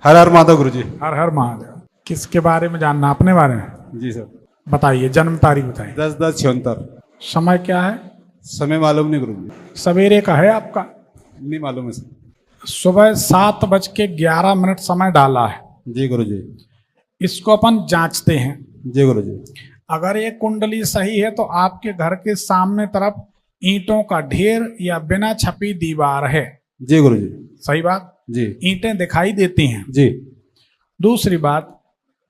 हर हर महादेव गुरु जी। हर हर महादेव। किसके बारे में जानना, अपने बारे में? जी सर। बताइए, जन्म तारीख बताइए। 10/10/76। समय क्या है? समय मालूम नहीं गुरु जी। सवेरे का है आपका? नहीं मालूम है सर। सुबह 7:11 समय डाला है। जी गुरु जी। इसको अपन जांचते हैं। जी गुरु जी। अगर ये कुंडली सही है तो आपके घर के सामने तरफ ईंटों का ढेर या बिना छपी दीवार है। जी गुरु जी। सही बात? जी। ईंटें दिखाई देती हैं। जी। दूसरी बात,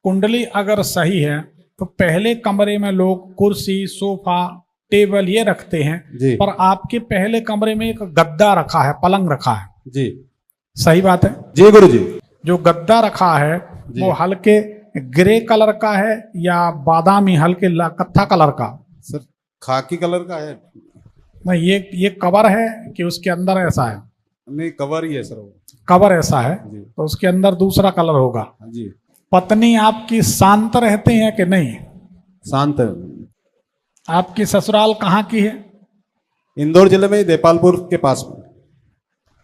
कुंडली अगर सही है तो पहले कमरे में लोग कुर्सी, सोफा, टेबल ये रखते हैं। जी। पर आपके पहले कमरे में एक गद्दा रखा है, पलंग रखा है। जी। सही बात है? जी गुरु जी। जो गद्दा रखा है जी। वो हल्के ग्रे कलर का है या बादामी हल्के कत्था कलर का? सर खाकी कलर का है। नहीं, ये कवर है कि उसके अंदर ऐसा है? नहीं कवर ही है सर वो। कवर ऐसा है जी। तो उसके अंदर दूसरा कलर होगा। जी। पत्नी आपकी शांत रहती है कि नहीं? शांत है। आपकी ससुराल कहाँ की है? इंदौर जिले में देपालपुर के पास में।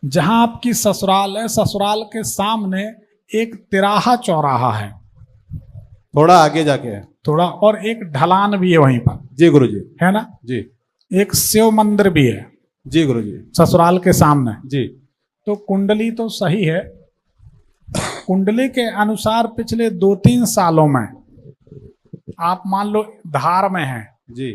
जहां आपकी ससुराल है, ससुराल के सामने एक तिराहा चौराहा है, थोड़ा आगे जाके है। थोड़ा, और एक ढलान भी है वहीं पर, जी गुरु जी। है ना? जी। एक शिव मंदिर भी है जी गुरु जी। ससुराल के सामने। जी। तो कुंडली तो सही है। कुंडली के अनुसार पिछले 2-3 सालों में आप मान लो धार में हैं, जी।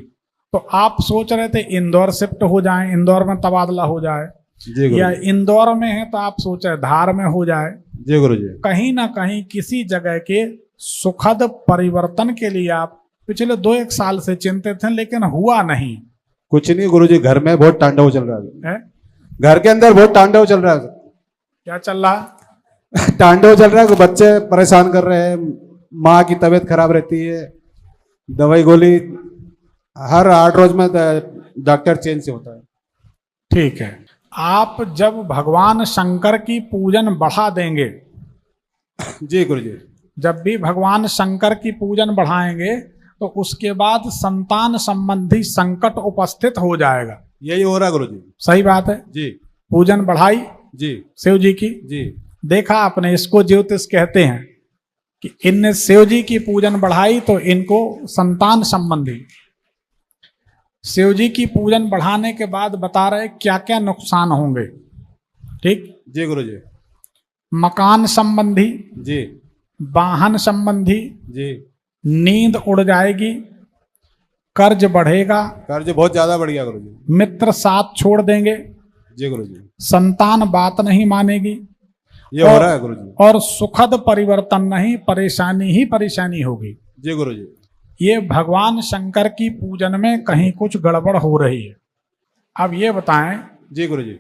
तो आप सोच रहे थे इंदौर शिफ्ट हो जाएं, इंदौर में तबादला हो जाए, जी गुरु या जी। इंदौर में है तो आप सोच रहे धार में हो जाए। जी गुरु जी। कहीं ना कहीं किसी जगह के सुखद परिवर्तन के लिए आप पिछले 2-1 साल से चिंतित हैं, लेकिन हुआ नहीं कुछ नहीं गुरु जी, घर में बहुत तांडव चल रहा है। है। घर के अंदर बहुत तांडव चल रहा है। क्या चल रहा? तांडव चल रहा है। बच्चे परेशान कर रहे हैं, माँ की तबीयत खराब रहती है, दवाई गोली हर 8 रोज में डॉक्टर चेंज से होता है। ठीक है, आप जब भगवान शंकर की पूजन बढ़ा देंगे, जी गुरु जी। जब भी भगवान शंकर की पूजन बढ़ाएंगे तो उसके बाद संतान संबंधी संकट उपस्थित हो जाएगा। यही हो रहा है गुरु जी। सही बात है? जी। पूजन बढ़ाई जी। शिव जी की। जी। देखा आपने, इसको ज्योतिष कहते हैं कि इनने शिव जी की पूजन बढ़ाई तो इनको संतान संबंधी। शिव जी की पूजन बढ़ाने के बाद बता रहे क्या क्या नुकसान होंगे। ठीक? जी गुरु जी। मकान संबंधी, जी। वाहन संबंधी, जी। नींद उड़ जाएगी, कर्ज बढ़ेगा, कर्ज बहुत ज्यादा बढ़ गया गुरु जी। मित्र साथ छोड़ देंगे, जी गुरु जी। संतान बात नहीं मानेगी, ये हो रहा है गुरु जी। और सुखद परिवर्तन नहीं, परेशानी ही परेशानी होगी। जी गुरु जी। ये भगवान शंकर की पूजन में कहीं कुछ गड़बड़ हो रही है। अब ये बताएं, जी गुरु जी।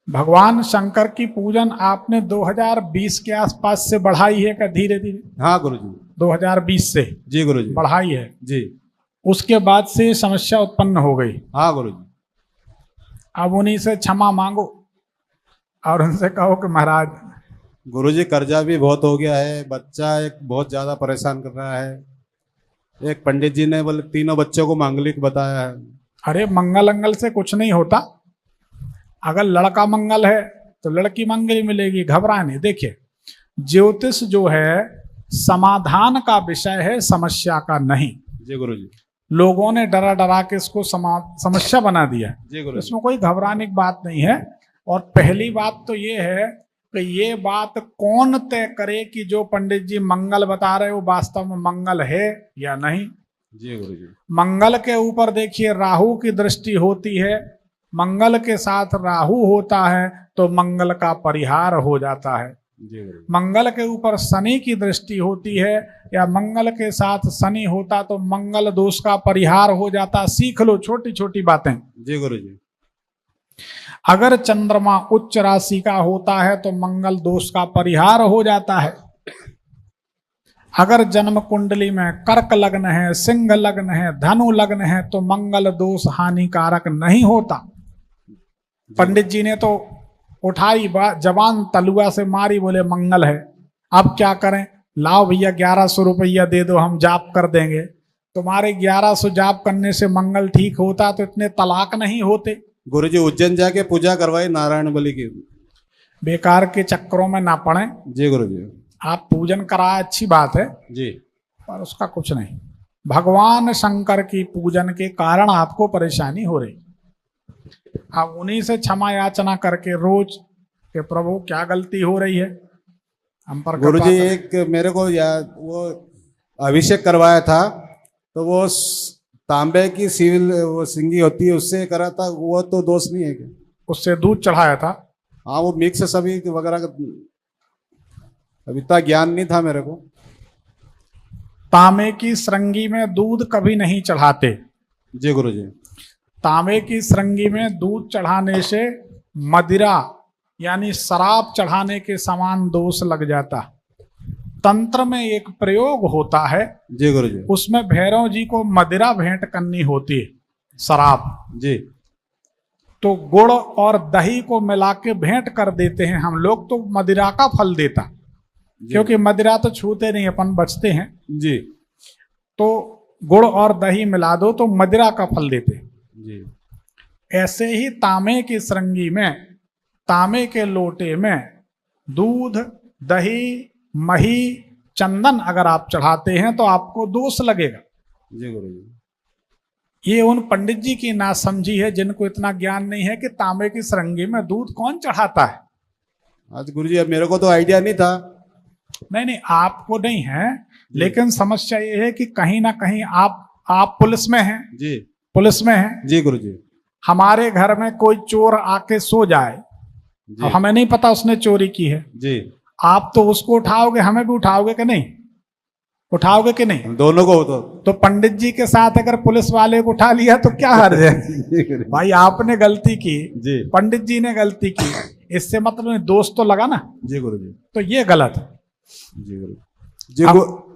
भगवान शंकर की पूजन आपने 2020 के आसपास से बढ़ाई है क्या धीरे धीरे? हाँ गुरु जी। 2020 से जी गुरु जी। बढ़ाई है। जी। उसके बाद से समस्या उत्पन्न हो गई। हाँ गुरु जी। अब उन्हीं से क्षमा मांगो और उनसे कहो कि महाराज। गुरु जी कर्जा भी बहुत हो गया है, बच्चा एक बहुत ज्यादा परेशान कर रहा है। एक पंडित जी ने बोले 3 बच्चों को मांगलिक बताया है। अरे मंगल अंगल से कुछ नहीं होता। अगर लड़का मंगल है तो लड़की मंगल मिलेगी, घबरा नहीं। देखिए, ज्योतिष जो है समाधान का विषय है, समस्या का नहीं। जी गुरु जी। लोगों ने डरा डरा के इसको समस्या बना दिया। जी गुरु जी। इसमें कोई घबराने की बात नहीं है। और पहली बात तो ये है कि ये बात कौन तय करे कि जो पंडित जी मंगल बता रहे हो वास्तव में मंगल है या नहीं। जी गुरु जी। मंगल के ऊपर देखिए राहु की दृष्टि होती है, मंगल के साथ राहु होता है तो मंगल का परिहार हो जाता है। जी गुरु जी। मंगल के ऊपर शनि की दृष्टि होती है या मंगल के साथ शनि होता तो मंगल दोष का परिहार हो जाता। सीख लो छोटी छोटी बातें। जी गुरु जी। अगर चंद्रमा उच्च राशि का होता है तो मंगल दोष का परिहार हो जाता है। अगर जन्म कुंडली में कर्क लग्न है, सिंह लग्न है, धनु लग्न है तो मंगल दोष हानिकारक नहीं होता। पंडित जी ने तो उठाई जवान तलुआ से मारी, बोले मंगल है। अब क्या करें? लाओ भैया 1100 रुपया दे दो, हम जाप कर देंगे। तुम्हारे 1100 जाप करने से मंगल ठीक होता तो इतने तलाक नहीं होते। गुरु जी उज्जैन जाके पूजा करवाई नारायण बलि की। बेकार के चक्करों में ना पड़े। जी गुरु जी। आप पूजन कराए अच्छी बात है, जी पर उसका कुछ नहीं। भगवान शंकर की पूजन के कारण आपको परेशानी हो रही, आप उन्हीं से क्षमा याचना करके रोज कि प्रभु क्या गलती हो रही है, हम पर गुरु कृपा जी, करें। एक मेरे को वो अभिषेक करवाया था, तो वो तांबे की सिविल वो सिंगी होती है उससे करा था, वो तो दोष नहीं है क्या? उससे दूध चढ़ाया था। हाँ, वो मिक्स सभी वगैरह अभी इतना ज्ञान नहीं था मेरे को। तांबे की श्रृंगी में दूध कभी नहीं चढ़ाते। जी गुरु जी। तांबे की श्रृंगी में दूध चढ़ाने से मदिरा यानी शराब चढ़ाने के समान दोष लग जाता। तंत्र में एक प्रयोग होता है, जी गुरु जी। उसमें भैरव जी को मदिरा भेंट करनी होती है, शराब। जी। तो गुड़ और दही को मिला के भेंट कर देते हैं हम लोग, तो मदिरा का फल देता, क्योंकि मदिरा तो छूते नहीं, अपन बचते हैं। जी। तो गुड़ और दही मिला दो तो मदिरा का फल देते। जी। ऐसे ही तांबे की श्रृंगी में, तांबे के लोटे में दूध, दही, मही, चंदन अगर आप चढ़ाते हैं तो आपको दोष लगेगा। जी गुरु जी। ये उन पंडित जी की नासमझी है जिनको इतना ज्ञान नहीं है कि तांबे की श्रृंगी में दूध कौन चढ़ाता है। आज गुरु जी, अब मेरे को तो आइडिया नहीं था। नहीं नहीं, आपको नहीं है, लेकिन समस्या ये है कि कहीं ना कहीं आप पुलिस में हैं। जी। पुलिस में हैं। जी गुरु जी। हमारे घर में कोई चोर आके सो जाए, अब हमें नहीं पता उसने चोरी की है, जी। आप तो उसको उठाओगे, हमें भी उठाओगे कि नहीं? उठाओगे कि नहीं? दोनों को तो पंडित जी के साथ अगर पुलिस वाले को उठा लिया तो क्या हर्ज है? भाई आपने गलती की, जी। पंडित जी ने गलती की, इससे मतलब दोष तो लगा ना। जी गुरु जी। तो ये गलत है। जी गुरु जी।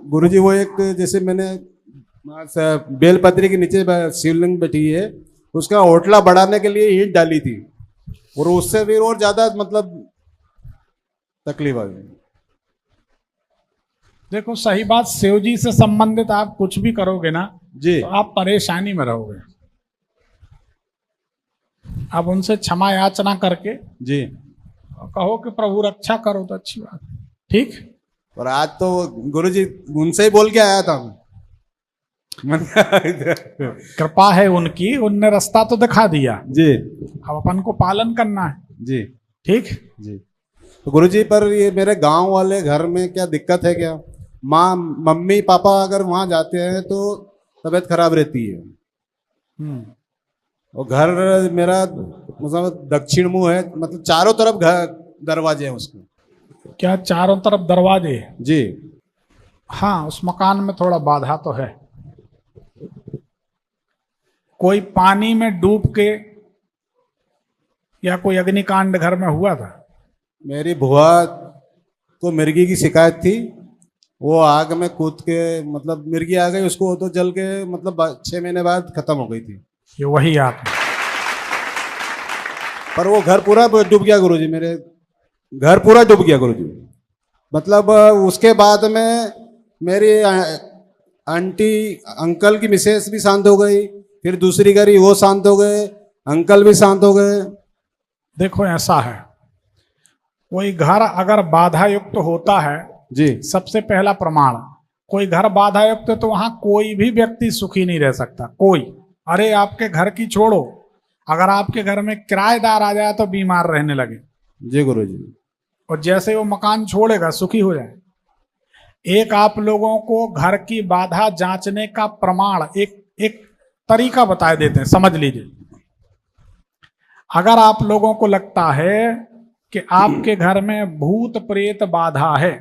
गुरु जी, वो एक जैसे मैंने बेलपत्री के नीचे शिवलिंग बैठी है, उसका ओटला बढ़ाने के लिए ईंट डाली थी, और उससे भी और ज्यादा मतलब तकलीफ आ गई। देखो सही बात, शिव जी से संबंधित आप कुछ भी करोगे ना जी, तो आप परेशानी में रहोगे। आप उनसे क्षमा याचना करके जी, कहो कि प्रभु रक्षा करो तो अच्छी बात है। ठीक। और आज तो गुरु जी उनसे ही बोल के आया था मैं। कृपा है उनकी, उनने रास्ता तो दिखा दिया, जी। अब अपन को पालन करना है। जी। ठीक। जी। तो गुरु जी, पर ये मेरे गांव वाले घर में क्या दिक्कत है क्या? माँ मम्मी पापा अगर वहां जाते हैं तो तबीयत खराब रहती है, और घर मेरा मतलब दक्षिण मुंह है, मतलब चारों तरफ घर दरवाजे हैं उसको। क्या चारों तरफ दरवाजे हैं? जी। हाँ, उस मकान में थोड़ा बाधा तो है। कोई पानी में डूब के या कोई अग्निकांड घर में हुआ था? मेरी बुआ को मिर्गी की शिकायत थी, वो आग में कूद के मतलब मिर्गी आ गई, उसको तो जल के मतलब 6 महीने बाद खत्म हो गई थी। ये वही आप। पर वो घर पूरा डूब गया गुरुजी, मेरे घर पूरा डूब गया गुरुजी। मतलब उसके बाद में मेरी आंटी अंकल की मिसेस भी शांत हो गई, फिर दूसरी करी वो शांत हो गए, अंकल भी शांत हो गए। देखो ऐसा है, कोई घर अगर बाधा युक्त होता है जी, सबसे पहला प्रमाण, कोई घर बाधा युक्त है तो वहां कोई भी व्यक्ति सुखी नहीं रह सकता। कोई, अरे आपके घर की छोड़ो, अगर आपके घर में किराएदार आ जाए तो बीमार रहने लगे। जी गुरुजी। और जैसे वो मकान छोड़ेगा सुखी हो जाए। एक आप लोगों को घर की बाधा जांचने का प्रमाण एक तरीका बता देते हैं, समझ लीजिए। अगर आप लोगों को लगता है कि आपके घर में भूत प्रेत बाधा है,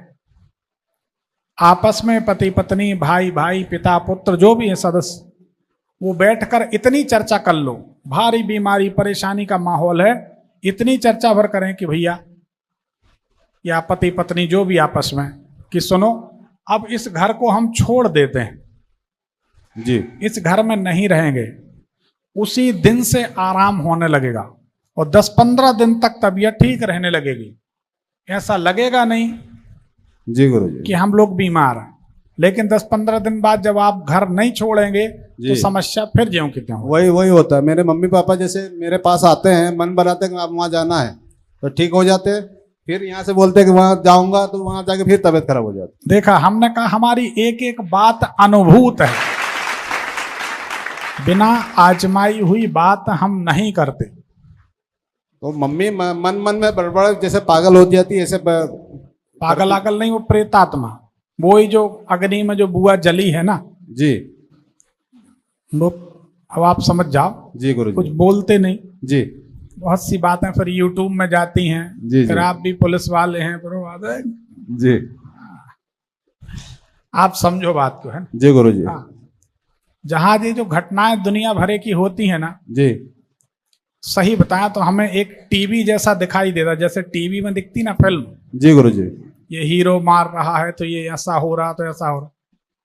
आपस में पति पत्नी, भाई भाई, पिता पुत्र, जो भी है सदस्य, वो बैठकर इतनी चर्चा कर लो, भारी बीमारी परेशानी का माहौल है, इतनी चर्चा भर करें कि भैया या पति पत्नी जो भी आपस में, कि सुनो अब इस घर को हम छोड़ देते हैं जी, इस घर में नहीं रहेंगे। उसी दिन से आराम होने लगेगा और 10-15 दिन तक तबीयत ठीक रहने लगेगी। ऐसा लगेगा नहीं जी गुरुजी कि हम लोग बीमार हैं, लेकिन 10-15 दिन बाद जब आप घर नहीं छोड़ेंगे तो समस्या फिर ज्यों की त्यों। वही होता है। मेरे मम्मी पापा जैसे मेरे पास आते हैं, मन बनाते हैं आप वहाँ जाना है तो ठीक हो जाते हैं, फिर यहाँ से बोलते हैं कि वहां जाऊंगा तो वहां जाके फिर तबीयत खराब हो जाती। देखा, हमने कहा हमारी एक एक बात अनुभूत है, बिना आजमाई हुई बात हम नहीं करते। तो मम्मी मन मन में बड़बड़ जैसे पागल हो जाती है, ऐसे पागल आगल नहीं, वो प्रेतात्मा, वो ही जो अग्नि में जो बुआ जली है ना, जी वो, अब आप समझ जाओ। जी गुरु कुछ जी। बोलते नहीं, जी बहुत सी बातें फिर यूट्यूब में जाती हैं। जी, फिर जी। आप भी पुलिस वाले हैं, फिर वो बात है, जी आप समझो बात को, है ना। जी गुरु जी। हाँ, जहां ये जो घटनाएं दुनिया भरे की होती है ना, जी सही बताया तो हमें एक टीवी जैसा दिखाई देता, जैसे टीवी में दिखती ना फिल्म, जी गुरु जी। ये हीरो मार रहा है तो ये ऐसा हो रहा तो ऐसा हो रहा।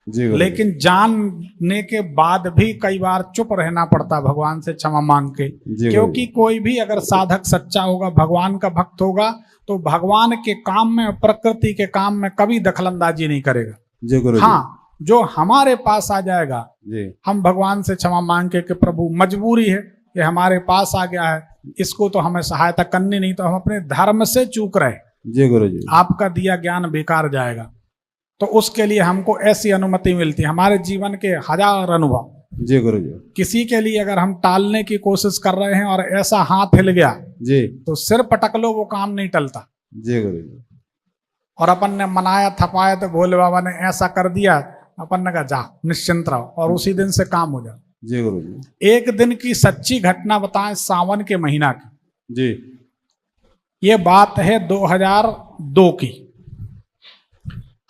जी गुरु जी। लेकिन जानने के बाद भी कई बार चुप रहना पड़ता भगवान से क्षमा मांग के, जी क्योंकि कोई भी अगर साधक सच्चा होगा, भगवान का भक्त होगा, तो भगवान के काम में, प्रकृति के काम में कभी दखलंदाजी नहीं करेगा। जी गुरु जी। हाँ, जो हमारे पास आ जाएगा, जी हम भगवान से क्षमा मांग के कि प्रभु मजबूरी है, ये हमारे पास आ गया है, इसको तो हमें सहायता करनी नहीं, तो हम अपने धर्म से चूक रहे, जी गुरु जी। आपका दिया ज्ञान बेकार जाएगा। तो उसके लिए हमको ऐसी अनुमति मिलती है। हमारे जीवन के हजार अनुभव, जी गुरु जी। किसी के लिए अगर हम टालने की कोशिश कर रहे हैं और ऐसा हाथ हिल गया जी तो सिर पटक लो, वो काम नहीं टलता। जी गुरु जी। और अपन ने मनाया थपाया तो भोले बाबा ने ऐसा कर दिया, अपन ने कहा जा निश्चिंत रहो, और उसी दिन से काम हो जाए। जी गुरु जी। एक दिन की सच्ची घटना बताएं, सावन के महीना की। जी ये बात है 2002 की।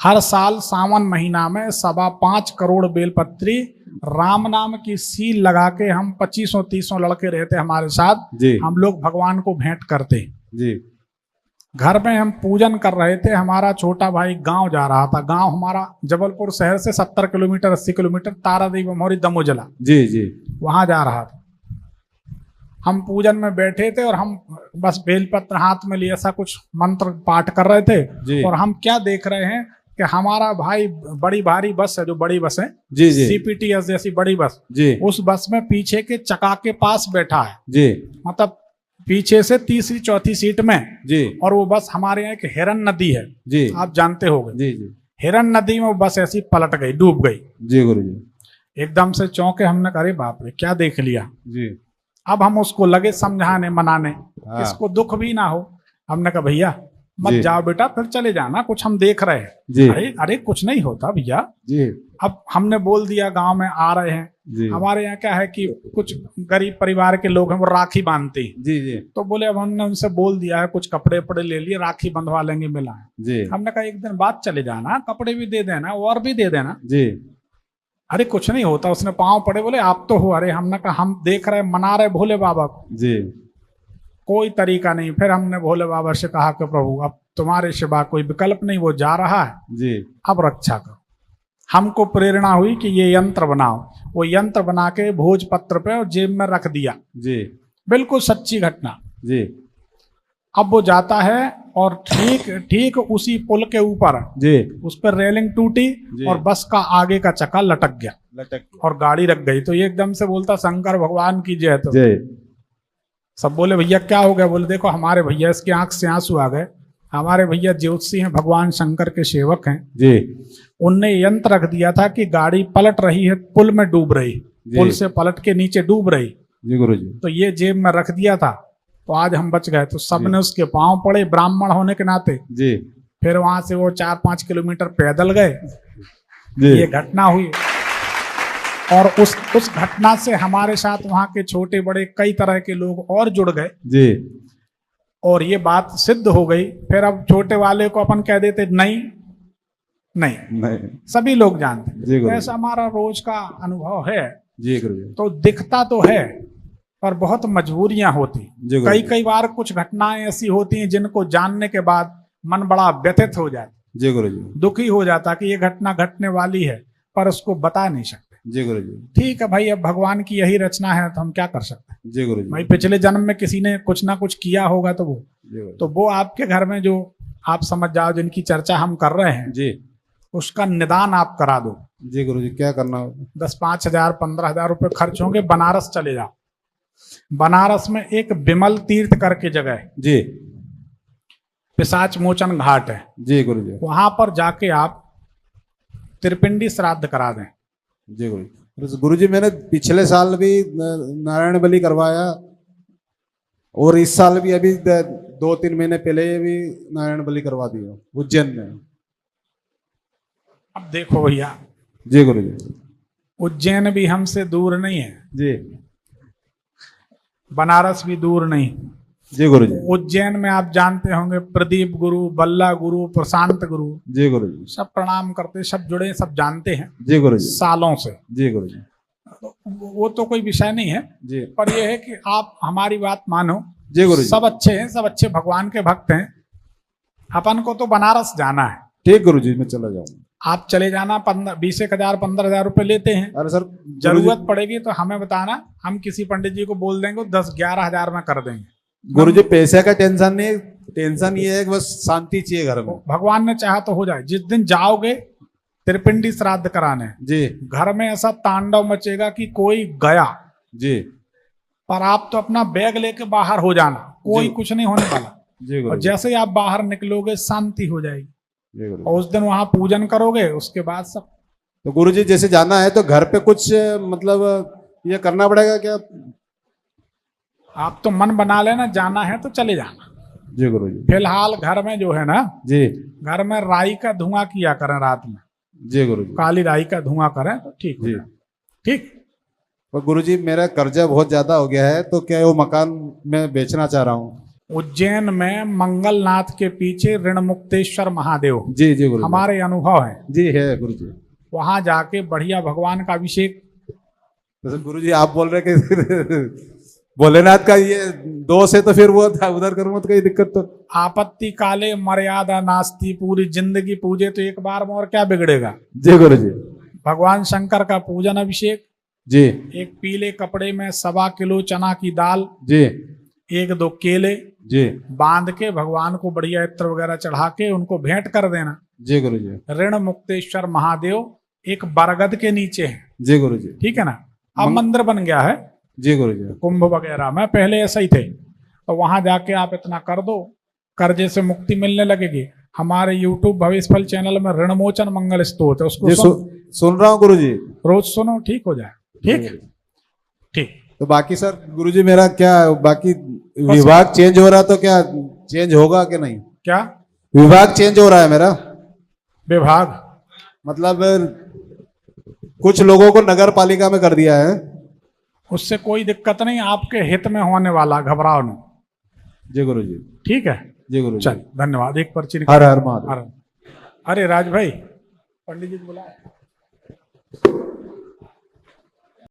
हर साल सावन महीना में 5.25 करोड़ बेलपत्री राम नाम की सील लगा के, हम 25-30 लड़के रहते हमारे साथ, जी। हम लोग भगवान को भेंट करते। जी घर में हम पूजन कर रहे थे, हमारा छोटा भाई गांव जा रहा था। गांव हमारा जबलपुर शहर से 70 किलोमीटर 80 किलोमीटर, तारादेवी बमोरी दमोजला, जी जी। वहां जा रहा था। हम पूजन में बैठे थे और हम बस बेलपत्र हाथ में लिए ऐसा कुछ मंत्र पाठ कर रहे थे। जी। और हम क्या देख रहे हैं कि हमारा भाई, बड़ी भारी बस है, जो बड़ी बस है, जी जी। सीपीटीएस जैसी बड़ी बस, जी उस बस में पीछे के चका के पास बैठा है, जी। मतलब पीछे से तीसरी चौथी सीट में। जी और वो बस, हमारे यहाँ एक हिरन नदी है, जी। आप जानते होंगे। जी जी। हिरन नदी में वो बस ऐसी पलट गई, डूब गई। जी गुरु जी। एकदम से चौंके, हमने कहा अरे बाप रे, क्या देख लिया। जी। अब हम उसको लगे समझाने मनाने, हाँ। इसको दुख भी ना हो। हमने कहा भैया मत जी। जाओ बेटा, फिर चले जाना, कुछ हम देख रहे हैं। जी। अरे अरे कुछ नहीं होता भैया। जी अब हमने बोल दिया, गांव में आ रहे हैं। जी। हमारे यहाँ क्या है कि कुछ गरीब परिवार के लोग हैं, वो राखी बांधते हैं। जी जी। तो बोले अब हमने उनसे बोल दिया है, कुछ कपड़े वपड़े ले लिए, राखी बंधवा लेंगे, मिला है। जी। हमने कहा एक दिन बाद चले जाना, कपड़े भी दे देना और भी दे देना। जी। अरे कुछ नहीं होता। उसने पांव पड़े, बोले आप तो हो। अरे हमने कहा हम देख रहे, मना रहे भोले बाबा को, जी। कोई तरीका नहीं। फिर हमने भोले बाबा से कहा कि प्रभु अब तुम्हारे सिवा कोई विकल्प नहीं, वो जा रहा है, जी। अब रक्षा करो। हमको प्रेरणा हुई कि ये यंत्र बनाओ। वो यंत्र बना के भोजपत्र पे और जेब में रख दिया। जी। बिल्कुल सच्ची घटना। जी। अब वो जाता है और ठीक ठीक उसी पुल के ऊपर जी। उस पर रेलिंग टूटी जी। और बस का आगे का चक्का लटक गया लटक। और गाड़ी रख गई। तो ये एकदम से बोलता शंकर भगवान की जय। तो जय। सब बोले भैया क्या हो गया। बोले देखो हमारे भैया, इसकी आंख से आंसू आ गए। हमारे भैया ज्योतिषी हैं, भगवान शंकर के सेवक हैं। जी। उनने यंत्र रख दिया था कि गाड़ी पलट रही है, पुल में डूब रही, पुल से पलट के नीचे डूब रही। जी गुरु जी। तो ये जेब में रख दिया था, तो आज हम बच गए। तो सबने उसके पांव पड़े, ब्राह्मण होने के नाते। जी। फिर वहां से वो 4-5 किलोमीटर पैदल गए। जी। ये घटना हुई और उस घटना से हमारे साथ वहां के छोटे बड़े कई तरह के लोग और जुड़ गए जी। और ये बात सिद्ध हो गई। फिर अब छोटे वाले को अपन कह देते नहीं नहीं, नहीं। सभी लोग जानते। जी गुरु। ऐसा हमारा रोज का अनुभव है। जी गुरु जी। तो दिखता तो है पर बहुत मजबूरियां होती। जी गुरु जी। कई बार कुछ घटनाएं ऐसी होती हैं जिनको जानने के बाद मन बड़ा व्यथित हो जाता, जी गुरु जी। दुखी हो जाता कि ये घटना घटने वाली है, पर उसको बता नहीं सकते। जी गुरु जी। ठीक है भाई, अब भगवान की यही रचना है तो हम क्या कर सकते हैं। जी गुरु जी। भाई पिछले जन्म में किसी ने कुछ ना कुछ किया होगा, तो जी गुरु जी। तो वो आपके घर में जो आप समझ जाओ, जिनकी चर्चा हम कर रहे हैं, जी। उसका निदान आप करा दो। जी गुरु जी। क्या करना होगा? 10-5 हजार 15 हजार रुपये खर्च होंगे। बनारस चले जाओ। बनारस में एक विमल तीर्थ करके जगह है। जी। पिशाच मोचन घाट है, जी गुरु जी। वहां पर जाके आप त्रिपिंडी श्राद्ध करा दें। जी गुरु जी। गुरु जी मैंने पिछले साल भी नारायण बलि करवाया, और इस साल भी अभी 2-3 महीने पहले भी नारायण बलि करवा दिया उज्जैन में। अब देखो भैया, जी गुरु जी। उज्जैन भी हमसे दूर नहीं है, जी बनारस भी दूर नहीं। जी गुरु जी। उज्जैन में आप जानते होंगे प्रदीप गुरु, बल्ला गुरु, प्रशांत गुरु, जी गुरु जी। सब प्रणाम करते, सब जुड़े, सब जानते हैं जी गुरु जी। सालों से। जी गुरु जी। वो तो कोई विषय नहीं है, जी पर यह है कि आप हमारी बात मानो। जी गुरु जी। सब अच्छे हैं, सब अच्छे भगवान के भक्त हैं। अपन को तो बनारस जाना है। ठीक गुरु जी, मैं चला जाऊंगा। आप चले जाना, 20,000 15,000 रुपए लेते हैं। अरे सर जरूरत पड़ेगी तो हमें बताना, हम किसी पंडित जी को बोल देंगे, 10-11 हजार में कर देंगे। गुरु जी पैसे का टेंशन नहीं, टेंशन ये है कि बस शांति चाहिए घर में। भगवान ने चाहा तो हो जाए। जिस दिन जाओगे त्रिपिंडी श्राद्ध कराने, जी घर में ऐसा तांडव मचेगा कि कोई गया। जी। पर आप तो अपना बैग लेके बाहर हो जाना, कोई जी। कुछ नहीं होने वाला। जी गुरु और जी। जैसे ही आप बाहर निकलोगे शांति हो जाएगी, जी गुरु जी। और उस दिन वहां पूजन करोगे, उसके बाद सब। तो गुरु जी जैसे जाना है तो घर पे कुछ मतलब ये करना पड़ेगा क्या? आप तो मन बना लेना, जाना है तो चले जाना। जी गुरु जी। फिलहाल घर में जो है ना, जी घर में राई का धुआं किया करें रात में, जी गुरु जी। काली राई का धुआं करें तो ठीक हो जी। जाए। ठीक। पर गुरु जी मेरा कर्जा बहुत ज्यादा हो गया है, तो क्या वो मकान मैं बेचना चाह रहा हूँ। उज्जैन में मंगलनाथ के पीछे ऋण मुक्तेश्वर महादेव, जी जी गुरु जी। हमारे अनुभव है। जी है गुरु जी। वहां जाके बढ़िया भगवान का अभिषेक। तो गुरु जी आप बोल रहे कि भोलेनाथ का ये दोष है, तो फिर वो उधर करूंगा तो कोई दिक्कत तो। आपत्ति काले मर्यादा नास्ती, पूरी जिंदगी पूजे तो एक बार में और क्या बिगड़ेगा। जी गुरु जी। भगवान शंकर का पूजन अभिषेक। जी एक पीले कपड़े में 1.25 किलो चना की दाल, जी 1-2 केले जी बांध के भगवान को बढ़िया इत्र वगैरह चढ़ा के उनको भेंट कर देना। जी गुरु जी। ऋण मुक्तेश्वर महादेव एक बरगद के नीचे है। जी गुरु जी। ठीक है ना। अब मंदिर बन गया है जी गुरु जी। कुंभ वगैरह में, पहले ऐसा ही थे। तो वहां जाके आप इतना कर दो, कर्जे से मुक्ति मिलने लगेगी। हमारे YouTube भविष्य फल चैनल में ऋणमोचन मंगल स्तोत्र है, उसको जी सुन रहा हूँ गुरु जी। रोज सुनो, ठीक हो जाए। ठीक ठीक। तो बाकी सर गुरु जी मेरा क्या बाकी विभाग चेंज हो रहा, तो क्या चेंज होगा कि नहीं? क्या विभाग चेंज हो रहा है मेरा, विभाग? मतलब कुछ लोगों को नगर पालिका में कर दिया है। उससे कोई दिक्कत नहीं, आपके हित में होने वाला, घबराओ नहीं। जी गुरु जी। ठीक है। जी गुरु जी। चल धन्यवाद। एक पर्ची हर हर महादेव। अरे राज भाई, पंडित जी को बुलाओ।